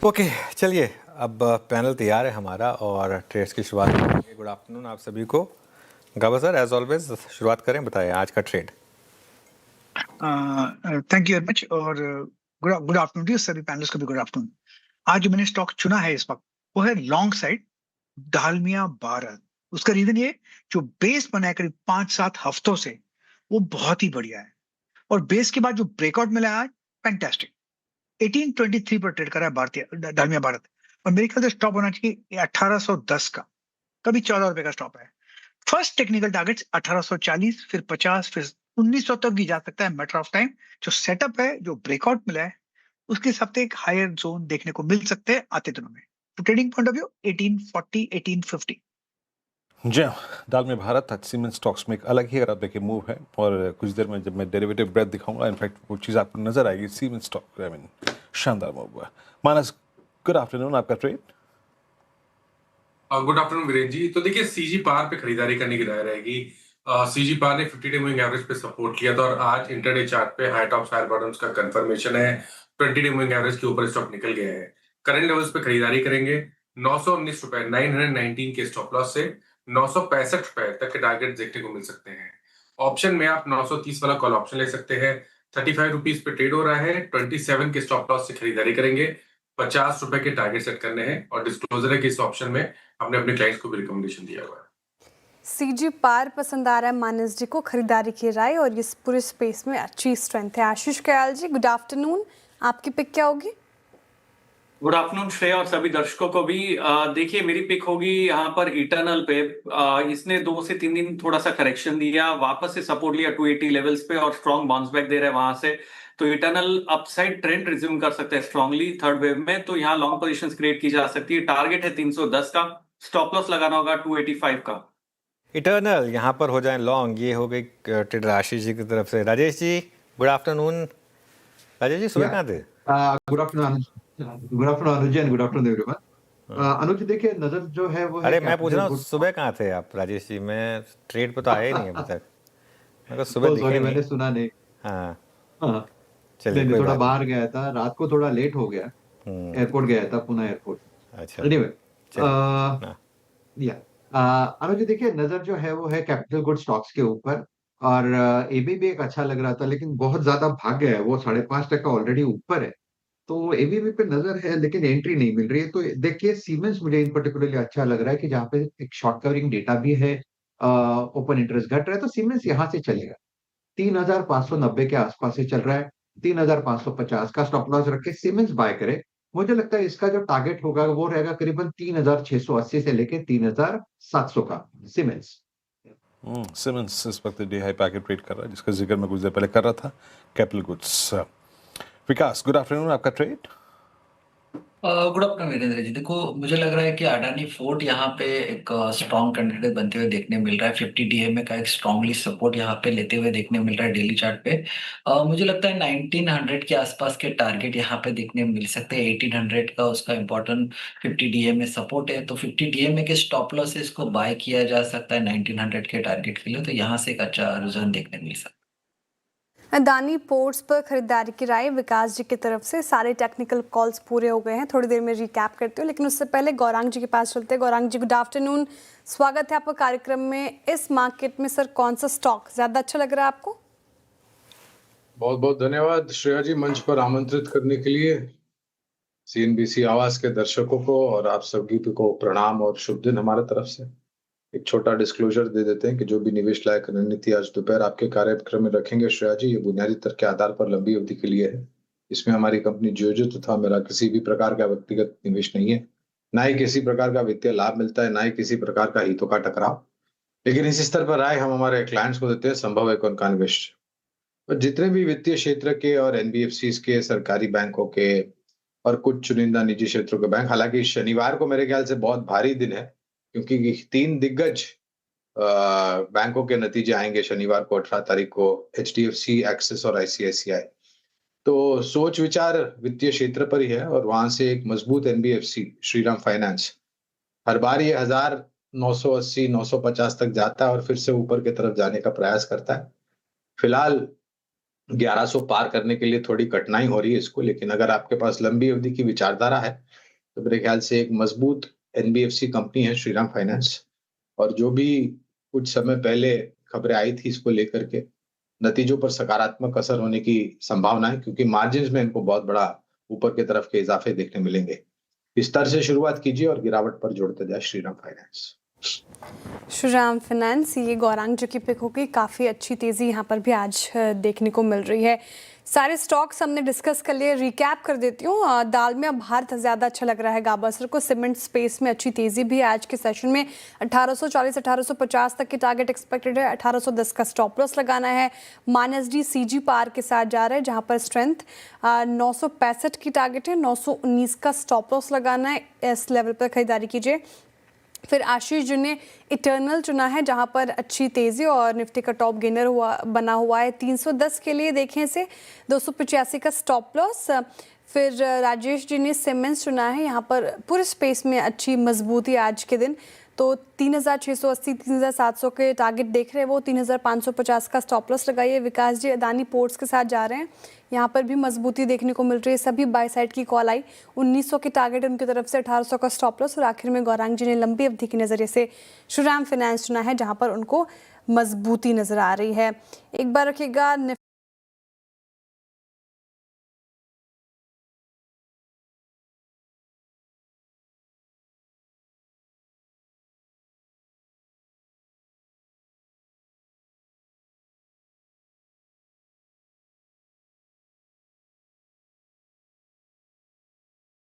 Okay, चलिए अब panel तैयार है हमारा और ट्रेड्स की शुरुआत करेंगे। गुड आफ्टरनून आप सभी को। गाबा सर, एज ऑलवेज शुरुआत करें, बताएं आज का trade. Thank you very much और गुड आफ्टरनून सभी पैनलिस्ट को भी गुड आफ्टरनून। आज जो मैंने स्टॉक चुना है इस वक्त वो है लॉन्ग साइड डालमिया भारत। उसका रीजन ये जो बेस बना है करीब 5-7 हफ्तों से वो बहुत ही बढ़िया है और बेस के बाद जो ब्रेकआउट मिला है आज फैंटास्टिक। 1823 पर ट्रेड कर रहा है भारतीय डालमिया भारत और मेरे ख्याल से स्टॉप होना चाहिए 1810 का, कभी 14 रुपए का स्टॉप है। फर्स्ट टेक्निकल टारगेट्स 1840, फिर 50, फिर 1900 तक भी जा सकता है, मैटर ऑफ टाइम। जो सेटअप है, जो ब्रेकआउट मिला है, उसके हिसाब से एक हायर जोन देखने को मिल सकते हैं आते दिनों में। तो ट्रेडिंग पॉइंट ऑफ व्यू 1840 1850। जी हाँ, दाल में भारत आज सीमेंस स्टॉक्स में एक अलग ही अगर आप देखिए मूव है और कुछ देर में जब मैं डेरिवेटिव ब्रेथ दिखाऊंगा इनफैक्ट वो चीज़ आपको नजर आएगी। सीमेंस स्टॉक आई मीन शानदार मूव हुआ। मानस, गुड आफ्टरनून, आपका ट्रेड। गुड आफ्टरनून वीरेन जी। तो देखिए सीजी पार पे खरीदारी करने की राय रहेगी। सीजी पार ने 50 डे मूविंग एवरेज पे सपोर्ट किया था और आज इंटरडे चार्ट पे हाई टॉप्स हायर बॉटम्स का कंफर्मेशन है। 20 डे मूविंग एवरेज के ऊपर स्टॉक निकल गया है। करंट लेवल्स पे खरीदारी करेंगे 919 रुपए 919 के स्टॉप लॉस से 965 रुपए तक के टारगेट देखने को मिल सकते हैं। ऑप्शन में आप 930 वाला कॉल ऑप्शन ले सकते हैं। 35 रुपीज पे ट्रेड हो रहा है। 27 के स्टॉप लॉस से खरीदारी करेंगे। 50 रुपए के टारगेट सेट करने हैं और डिस्क्लोजर है कि इस ऑप्शन में हमने अपने क्लाइंट्स को भी रिकमेंडेशन दिया हुआ है। सीजी पार पसंद आ रहा है मानस जी को, खरीदारी की राय और इस पूरे स्पेस में अच्छी स्ट्रेंथ है। आशीष कयाल जी, गुड आफ्टरनून, आपकी पिक क्या होगी? गुड आफ्टरनून श्रेया और सभी दर्शकों को भी। देखिए मेरी पिक होगी यहाँ पर इटर्नल पे। इसने 2 से 3 दिन थोड़ा सा करेक्शन दिया, वापस से सपोर्ट लिया 280 लेवल्स पे और स्ट्रॉन्ग बाउंस बैक दे रहा है वहां से। तो इटर्नल अपसाइड ट्रेंड रिज्यूम कर सकते हैं स्ट्रांगली थर्ड वेव में, तो यहाँ लॉन्ग पोजीशंस क्रिएट की जा सकती है। टारगेट है 310 का, स्टॉप लॉस लगाना होगा 285 का। इटर्नल यहाँ पर हो जाए लॉन्ग, ये हो गई ट्रेडर आशीष जी की तरफ से। Rajesh ji, good afternoon. राजेश जी सुबह कहाँ थे? Good afternoon Anuj and good afternoon everyone. Anuj देखिए नजर जो है वो अरे मैं पूछ रहा हूँ सुबह कहाँ थे आप राजेश जी? मैं ट्रेड पे तो आया ही नहीं अभी तक, मैं सुबह दिखे नहीं। मैंने सुना नहीं। हाँ चलिए, नहीं, थोड़ा बाहर गया था, रात को थोड़ा लेट हो गया, एयरपोर्ट गया था, पुणे एयरपोर्ट। अच्छा, एनीवे अनुज देखिए नजर जो है वो है कैपिटल गुड स्टॉक्स के ऊपर और एबीबी एक अच्छा लग रहा था लेकिन बहुत ज्यादा भाग गया है, वो 5.5% ऑलरेडी ऊपर है। तो एबीबी पे नजर है लेकिन एंट्री नहीं मिल रही है। तो देखिए सीमेंस मुझे इन पर्टिकुलरली अच्छा लग रहा है कि जहाँ पे एक शॉर्ट कवरिंग डेटा भी है, ओपन इंटरेस्ट घट रहा है, तो सीमेंस यहाँ से चलेगा। 3,590 के आसपास से चल रहा है। 3,550 का स्टॉप लॉस रख के सीमेंस बाय करे। मुझे लगता है इसका जो टारगेट होगा वो रहेगा करीबन 3,680 से लेके 3,700 का सीमेंस। सीमेंस इस वक्त डे हाई पैकेट ट्रेड कर रहा है जिसका जिक्र मैं कुछ देर पहले कर रहा था, कैपिटल गुड्स। विकास, गुड आफ्टरनून, आपका trade. Good afternoon Virendra ji. देखो मुझे लग रहा है कि अडानी फोर्ट यहाँ पे एक स्ट्रॉन्ग कैंडिडेट बनते हुए देखने मिल रहा है। 50 डीएमए का एक स्ट्रांगली सपोर्ट यहाँ पे लेते हुए देखने मिल रहा है डेली चार्ट पे। मुझे लगता है 1900 के आसपास के टारगेट यहाँ पे देखने मिल सकते हैं। 1800 का उसका इंपॉर्टेंट 50 डीएमए सपोर्ट है, तो 50 डीएमए के स्टॉप लॉस इसको बाय किया जा सकता है 1900 के टारगेट के लिए। तो यहाँ से एक अच्छा रुझान देखने मिल सकता है। अडानी पोर्ट्स पर खरीदारी की राय विकास जी की तरफ से। सारे टेक्निकल कॉल्स पूरे हो गए हैं, थोड़ी देर में रिकैप करते हो, लेकिन उससे पहले गौरांग जी के पास चलते हैं। गौरांग जी, गुड आफ्टरनून, स्वागत है आपका कार्यक्रम में। इस मार्केट में सर कौन सा स्टॉक ज्यादा अच्छा लग रहा है आपको? बहुत बहुत धन्यवाद श्रेया जी मंच पर आमंत्रित करने के लिए। सीएनबीसी आवाज के दर्शकों को और आप सभी को प्रणाम और शुभ दिन हमारे तरफ से। एक छोटा डिस्क्लोजर दे देते हैं कि जो भी निवेश लायक रणनीति आज दोपहर आपके कार्यक्रम में रखेंगे श्रेया जी, ये बुनियादी तर्क के आधार पर लंबी अवधि के लिए है। इसमें हमारी कंपनी जियोजो तथा मेरा किसी भी प्रकार का व्यक्तिगत निवेश नहीं है, ना ही किसी प्रकार का वित्तीय लाभ मिलता है, ना ही किसी प्रकार का हितों का टकराव। लेकिन इस स्तर पर राय हम हमारे क्लाइंट्स को देते हैं, संभव है कौन का निवेश। और जितने भी वित्तीय क्षेत्र के और एनबीएफसी के, सरकारी बैंकों के और कुछ चुनिंदा निजी क्षेत्रों के बैंक, हालांकि शनिवार को मेरे ख्याल से बहुत भारी दिन है क्योंकि 3 दिग्गज बैंकों के नतीजे आएंगे शनिवार को 18 तारीख को, एचडीएफसी, एक्सिस और आईसीआईसीआई। तो सोच विचार वित्तीय क्षेत्र पर ही है और वहां से एक मजबूत एनबीएफसी श्रीराम फाइनेंस हर बार ये 1980 950 तक जाता है और फिर से ऊपर की तरफ जाने का प्रयास करता है। फिलहाल 1100 पार करने के लिए थोड़ी कठिनाई हो रही है इसको, लेकिन अगर आपके पास लंबी अवधि की विचारधारा है तो मेरे ख्याल से एक मजबूत एनबीएफसी कंपनी है श्रीराम फाइनेंस। और जो भी कुछ समय पहले खबरें आई थी इसको लेकर के, नतीजों पर सकारात्मक असर होने की संभावना है, क्योंकि मार्जिन में इनको बहुत बड़ा ऊपर की तरफ के इजाफे देखने मिलेंगे। इस तरह से शुरुआत कीजिए और गिरावट पर जोड़ते जाए श्रीराम फाइनेंस। श्रीराम फाइनेंस, ये गौरांग जी की पिक होगी, काफ़ी अच्छी तेज़ी यहाँ पर भी आज देखने को मिल रही है। सारे स्टॉक्स हमने डिस्कस कर लिए, रिकैप कर देती हूँ। दालमिया भारत ज़्यादा अच्छा लग रहा है गाबा सर को। सीमेंट स्पेस में अच्छी तेज़ी भी है आज के सेशन में। 1840 1850 तक की टारगेट एक्सपेक्टेड है। 1810 का स्टॉप लॉस लगाना है। माइनस सीजी पार के साथ जा रहा है, जहाँ पर स्ट्रेंथ 965 की टारगेट है। 919 का स्टॉप लॉस लगाना है। इस लेवल पर खरीदारी कीजिए। फिर आशीष जी ने इटर्नल चुना है, जहां पर अच्छी तेज़ी और निफ्टी का टॉप गेनर बना हुआ है। 310 के लिए देखें इसे। 285 का स्टॉप लॉस। फिर राजेश जी ने सीमेंट्स चुना है, यहाँ पर पूरे स्पेस में अच्छी मजबूती आज के दिन। तो 3680 3700 के टारगेट देख रहे हैं वो। 3550 का स्टॉप लॉस लगाइए। विकास जी अदानी पोर्ट्स के साथ जा रहे हैं, यहाँ पर भी मजबूती देखने को मिल रही है। सभी बाय साइड की कॉल आई। 1900 की टारगेट उनकी तरफ से, 1800 का स्टॉप लॉस। और आखिर में गौरांग जी ने लंबी अवधि के नज़रिए से श्रीराम फाइनेंस चुना है, जहाँ पर उनको मजबूती नज़र आ रही है। एक बार रखिएगा